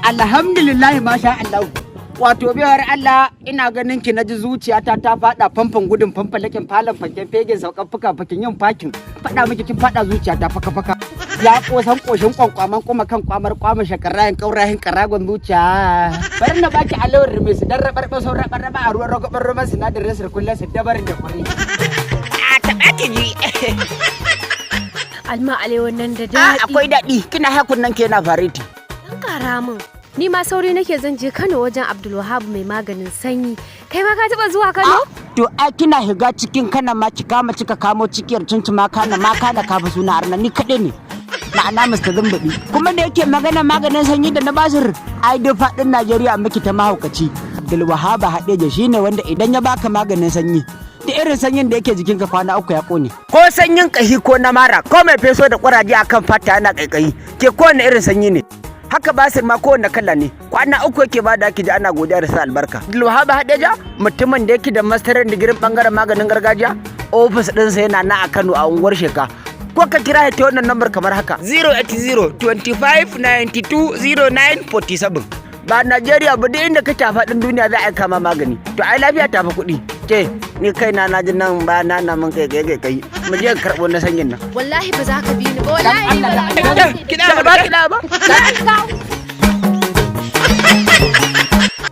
Alhamdulillah masha Allah. Wato biyar Allah ina ganin ki naji zuciyata ta fada famfon gudun famfalakin falon faken fegen saukan fuka fakin yin fakin fada miki kin fada zuciyata faka faka ya kosan koshin kwankwaman kuma kan kwamar kwama shakarayin kaurahin karagon zuciya bari na baki alawar rime su dan rabar baso rabar a ruwan rogobar ruwan sinadarin sir kullun su dabarin da kuri a taɓa ki ji Alma alewan nan da daɗi. Akwai daɗi kina hakun nan ke na fariti Dan kara min. Ni ma sauri nake zan je Kano wajen Abdulwahab mai maganin sanyi. Kai ma ka taba zuwa Kano? To ai kina higa cikin kana ma ki kama cika kamo cikiyar tuntuma kana ma kana kafa suna arna ni kaɗai ne. Ma'ana Mr. Zumbaɗi. Kuma da yake magana maganin sanyi da na basir ai duk faɗin Najeriya miki ta mahaukaci. Abdulwahab Hadeja shine wanda idan ya baka maganin sanyi da irin sanyin da yake jikinka kwana uku ya kone. Ko sanyin kahi ko na mara ko mai feso da kuraje akan fata yana kaikayi ke kowane irin sanyi ne. Haka basir ma kowanne kala ne kwana uku yake ba da ake ji ana godiya da sa albarka. Abdulwahab Hadeja mutumin da yake da mastarar digirin bangaren maganin gargajiya ofis ɗinsa yana na a Kano a unguwar Sheka. Ko ka kira ta wannan lambar kamar haka 080 25 92 09 47. Ba Najeriya ba duk inda kake a faɗin duniya za a kama magani. To ai lafiya ta fa kuɗi. Ke ni kaina na ji nan ba na mun kai mu je karɓo na sanyin nan. Wallahi ba za ka bi ni ba wallahi ba za ka bi ni ba. ba.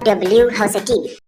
W Hausa TV.